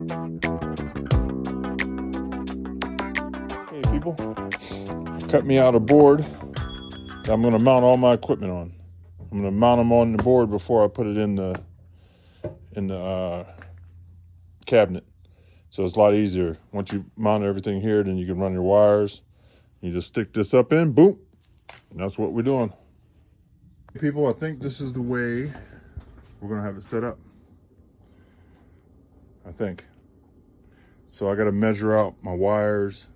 Hey people, cut me out a board that I'm going to mount all my equipment on. I'm going to mount them on the board before I put it in the cabinet. So it's a lot easier. Once you mount everything here, then you can run your wires. You just stick this up in, boom, and that's what we're doing. People, I think this is the way we're going to have it set up. I think. So I got to measure out my wires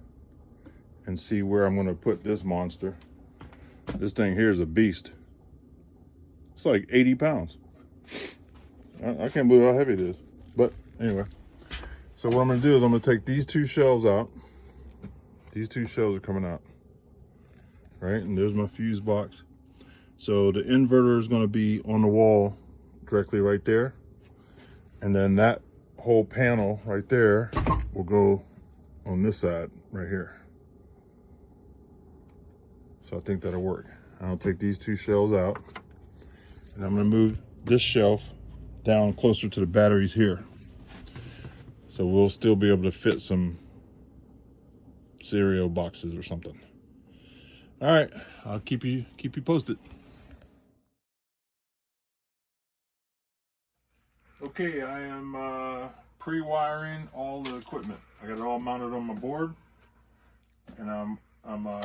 and see where I'm going to put this monster. This thing here is a beast. It's like 80 pounds. I can't believe how heavy it is. But anyway, so what I'm going to do is I'm going to take these two shelves out. These two shelves are coming out. Right, and there's my fuse box. So the inverter is going to be on the wall directly right there. And then that whole panel right there will go on this side right here. So I think that'll work. I'll take these two shelves out and I'm going to move this shelf down closer to the batteries here. So we'll still be able to fit some cereal boxes or something. All right, I'll keep you posted. Okay, I am pre-wiring all the equipment. I got it all mounted on my board, and I'm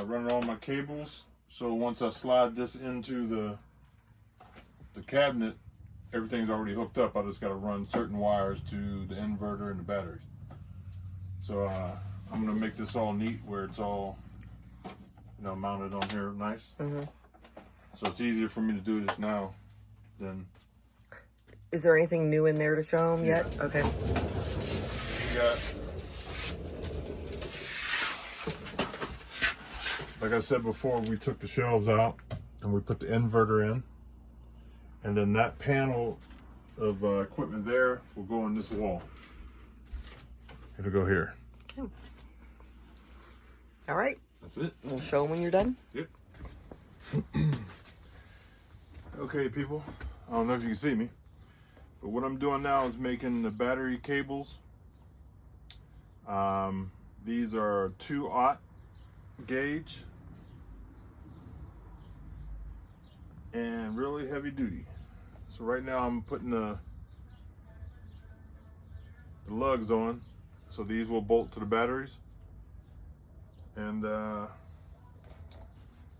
running all my cables. So once I slide this into the cabinet, everything's already hooked up. I just got to run certain wires to the inverter and the batteries. So I'm gonna make this all neat where it's all, you know, mounted on here nice. Mm-hmm. So it's easier for me to do this now than. Is there anything new in there to show them yet? Okay. We got, like I said before, we took the shelves out and we put the inverter in. And then that panel of equipment there will go on this wall. It'll go here. Okay. All right. That's it. We'll show them when you're done. Yep. Okay, people. I don't know if you can see me. But what I'm doing now is making the battery cables. These are 2/0 gauge and really heavy duty. So right now I'm putting the lugs on. So these will bolt to the batteries. And I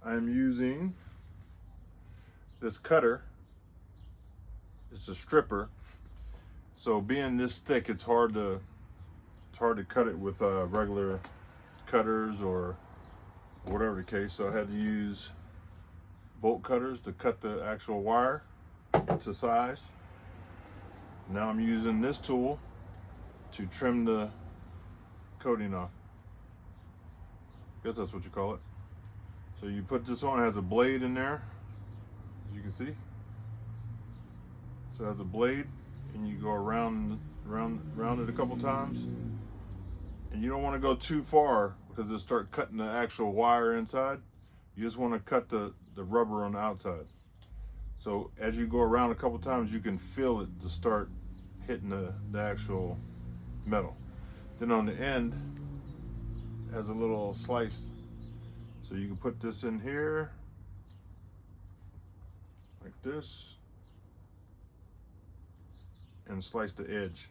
am using this cutter. It's a stripper, so being this thick, it's hard to cut it with regular cutters or whatever the case. So I had to use bolt cutters to cut the actual wire to size. Now I'm using this tool to trim the coating off. I guess that's what you call it. So you put this on, it has a blade in there, as you can see. So it has a blade, and you go around it a couple times. And you don't want to go too far because it'll start cutting the actual wire inside. You just want to cut the rubber on the outside. So as you go around a couple times, you can feel it to start hitting the actual metal. Then on the end, it has a little slice. So you can put this in here, like this. And slice the edge.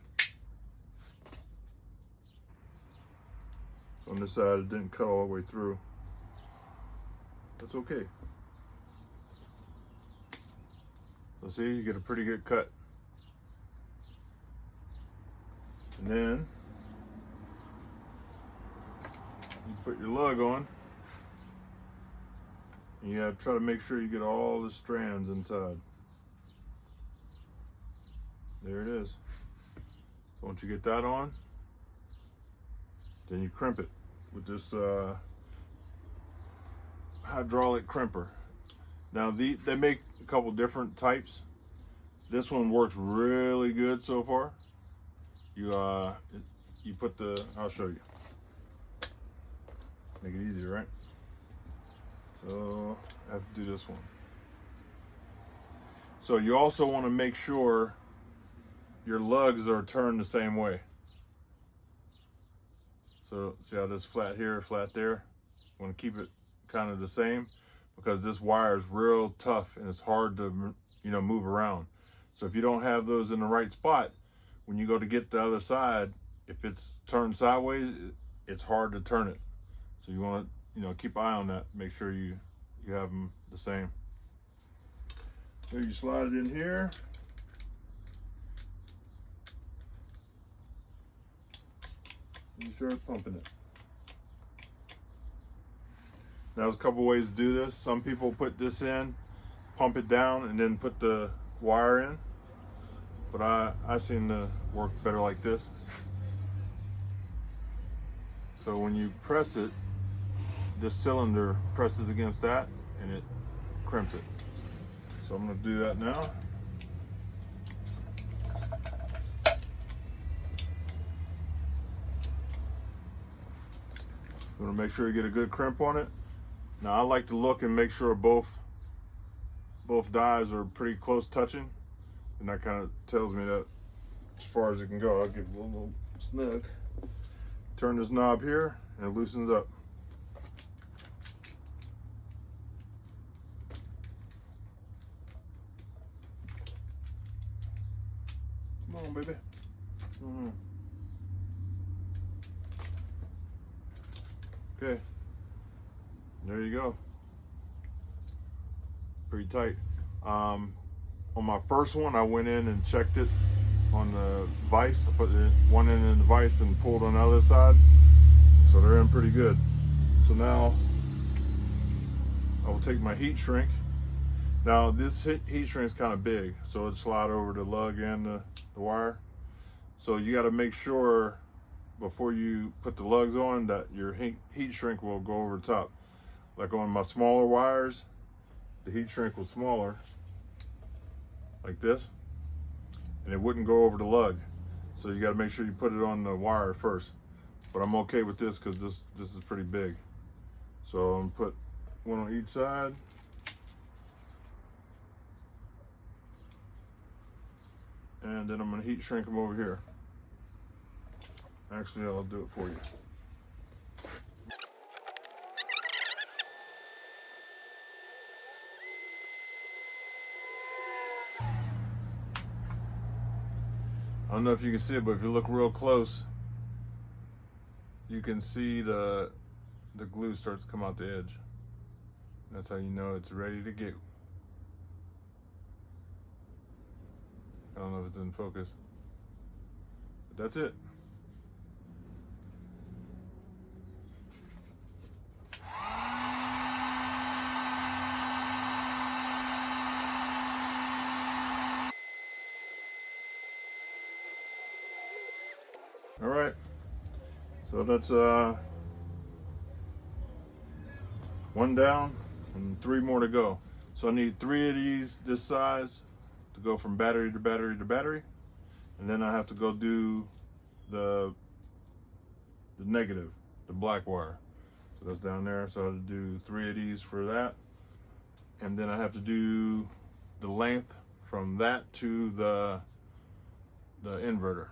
So on this side, it didn't cut all the way through. That's okay. So see, you get a pretty good cut. And then you put your lug on. And you have to try to make sure you get all the strands inside. There it is. So once you get that on, then you crimp it with this hydraulic crimper. Now they make a couple different types. This one works really good so far. You put the, I'll show you. Make it easier, right? So I have to do this one. So you also want to make sure your lugs are turned the same way. So see how this flat here, flat there? I want to keep it kind of the same because this wire is real tough and it's hard to, you know, move around. So if you don't have those in the right spot, when you go to get the other side, if it's turned sideways, it's hard to turn it. So you want to, you know, keep an eye on that. Make sure you have them the same. So you slide it in here. Make sure it's pumping it. Now there's a couple ways to do this. Some people put this in, pump it down, and then put the wire in. But I seem to work better like this. So when you press it, this cylinder presses against that and it crimps it. So I'm gonna do that now. I'm gonna make sure you get a good crimp on it. Now I like to look and make sure both dies are pretty close touching. And that kind of tells me that as far as it can go. I'll give it a little snug. Turn this knob here and it loosens up. Come on, baby. Okay, there you go. Pretty tight. On my first one, I went in and checked it on the vise. I put one end in the vise and pulled on the other side. So they're in pretty good. So now I will take my heat shrink. Now this heat shrink is kind of big, so it slide over the lug and the wire. So you got to make sure before you put the lugs on that your heat shrink will go over the top. Like on my smaller wires, the heat shrink was smaller, like this, and it wouldn't go over the lug. So you got to make sure you put it on the wire first. But I'm okay with this because this is pretty big. So I'm gonna put one on each side. And then I'm gonna heat shrink them over here. Actually, I'll do it for you. I don't know if you can see it, but if you look real close, you can see the glue starts to come out the edge. That's how you know it's ready to go. I don't know if it's in focus, but that's it. All right, so that's one down and 3 more to go. So I need 3 of these this size to go from battery to battery to battery, and then I have to go do the negative, the black wire. So that's down there. So I have to do 3 of these for that, and then I have to do the length from that to the inverter.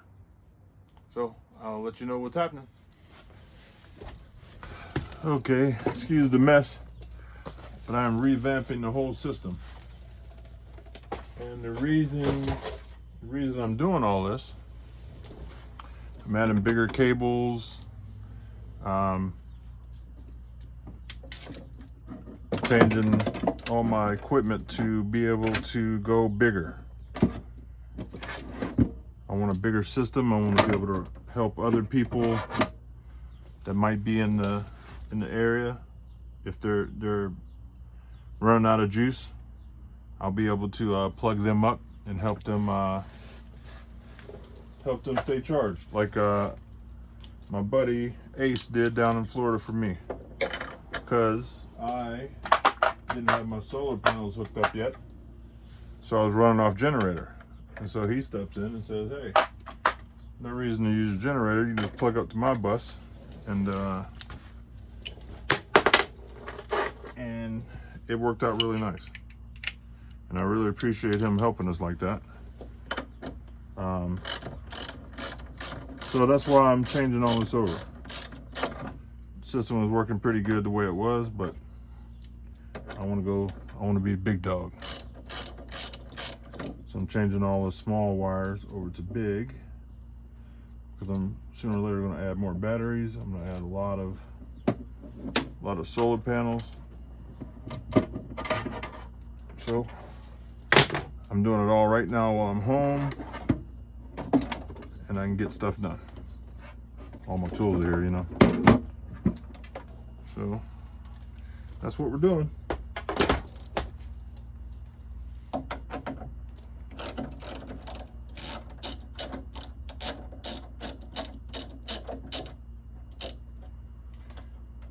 So I'll let you know what's happening. Okay, excuse the mess, but I'm revamping the whole system. And the reason I'm doing all this, I'm adding bigger cables, changing all my equipment to be able to go bigger. I want a bigger system. I want to be able to help other people that might be in the area. If they're running out of juice, I'll be able to plug them up and help them stay charged, like my buddy Ace did down in Florida for me, because I didn't have my solar panels hooked up yet, so I was running off generator. And so he steps in and says, hey, no reason to use a generator. You just plug up to my bus, and it worked out really nice. And I really appreciate him helping us like that. So that's why I'm changing all this over. system was working pretty good the way it was, but I want to be a big dog. So I'm changing all the small wires over to big, because I'm sooner or later going to add more batteries. I'm going to add a lot of solar panels. So I'm doing it all right now while I'm home, and I can get stuff done. All my tools are here, you know. So that's what we're doing.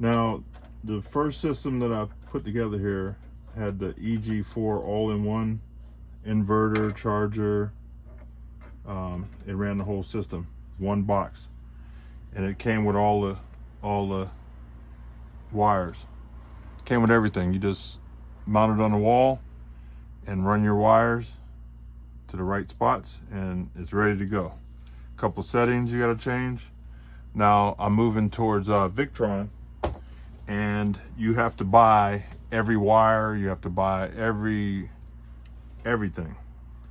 Now, the first system that I put together here had the EG4 all-in-one inverter, charger. It ran the whole system, one box, and it came with all the wires. Came with everything. You just mount it on the wall and run your wires to the right spots, and it's ready to go. A couple settings you got to change. Now I'm moving towards Victron, and you have to buy every wire. You have to buy everything.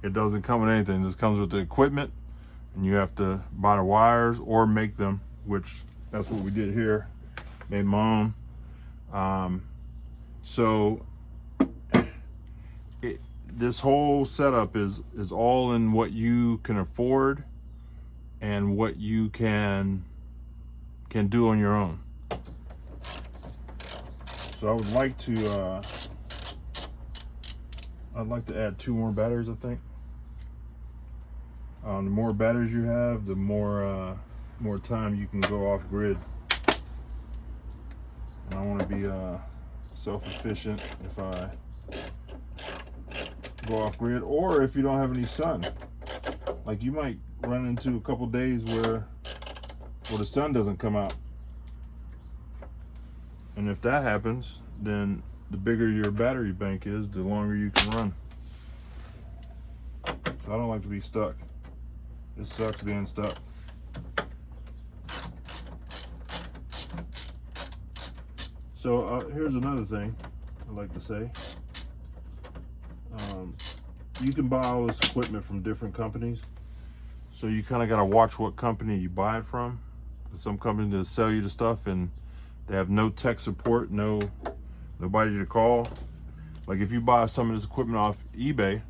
It doesn't come with anything. This comes with the equipment, and you have to buy the wires or make them, which that's what we did here. Made my own. So this whole setup is all in what you can afford and what you can do on your own. So I would like to I'd like to add 2 more batteries, I think. The more batteries you have, the more time you can go off grid. And I want to be self-sufficient if I go off grid, or if you don't have any sun. Like, you might run into a couple days where the sun doesn't come out. And if that happens, then the bigger your battery bank is, the longer you can run. So I don't like to be stuck. It sucks being stuck. So here's another thing I'd like to say. You can buy all this equipment from different companies. So you kind of got to watch what company you buy it from. Some companies that sell you the stuff and they have no tech support, nobody to call. Like, if you buy some of this equipment off eBay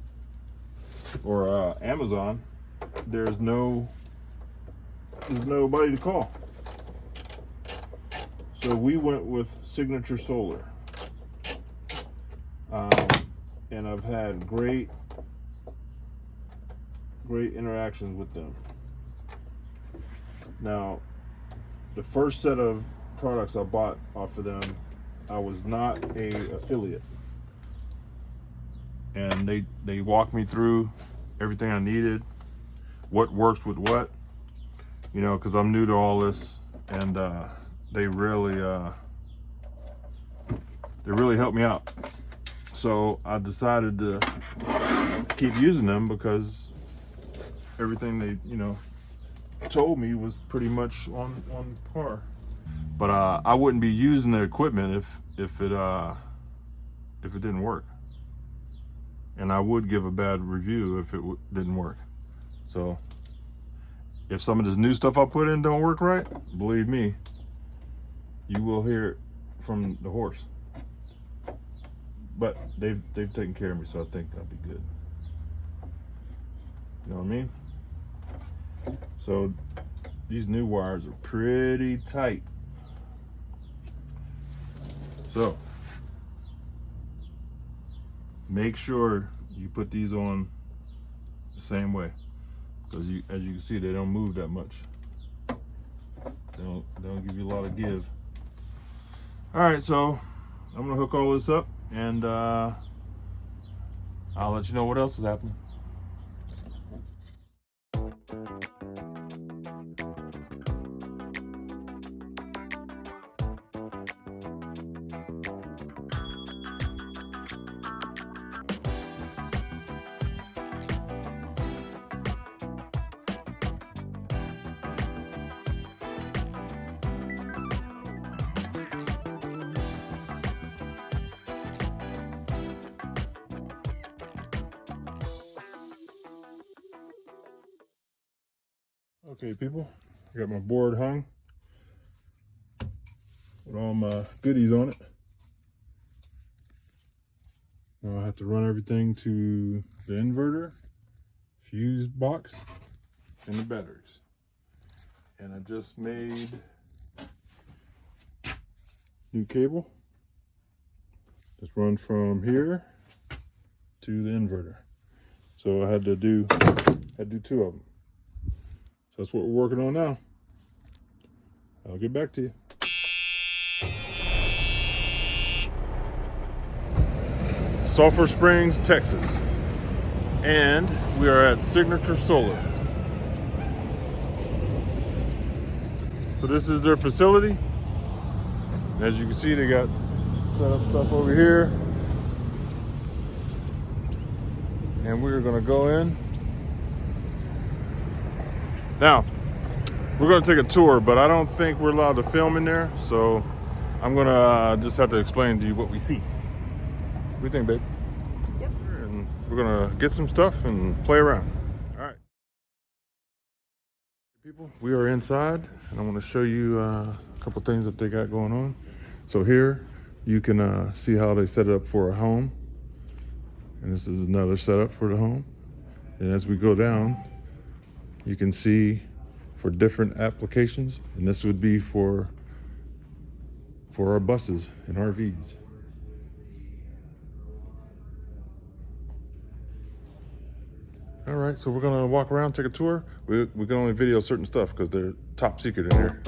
or Amazon, there's nobody to call. So we went with Signature Solar, and I've had great interactions with them. Now, the first set of products I bought off of them, I was not a affiliate, and they walked me through everything I needed, what works with what, you know, because I'm new to all this, and they really helped me out. So I decided to keep using them because everything they, you know, told me was pretty much on par. But I wouldn't be using the equipment if it didn't work, and I would give a bad review if it didn't work. So if some of this new stuff I put in don't work right, believe me, you will hear it from the horse. But they've taken care of me, so I think I'll be good. You know what I mean? So these new wires are pretty tight. So make sure you put these on the same way, because as you can see, they don't move that much. They don't give you a lot of give. All right, so I'm gonna hook all this up, and I'll let you know what else is happening. Okay, people, I got my board hung with all my goodies on it. Now I have to run everything to the inverter, fuse box, and the batteries. And I just made new cable. Just run from here to the inverter. So I had to do 2 of them. So that's what we're working on now. I'll get back to you. Sulphur Springs, Texas. And we are at Signature Solar. So this is their facility. As you can see, they got set up stuff over here. And we're gonna go in. Now, we're gonna take a tour, but I don't think we're allowed to film in there. So I'm gonna just have to explain to you what we see. What do you think, babe? Yep. And we're gonna get some stuff and play around. All right. People, we are inside and I wanna show you a couple things that they got going on. So here, you can see how they set it up for a home. And this is another setup for the home. And as we go down, you can see for different applications. And this would be for our buses and RVs. All right, so we're gonna walk around, take a tour. We can only video certain stuff because they're top secret in here.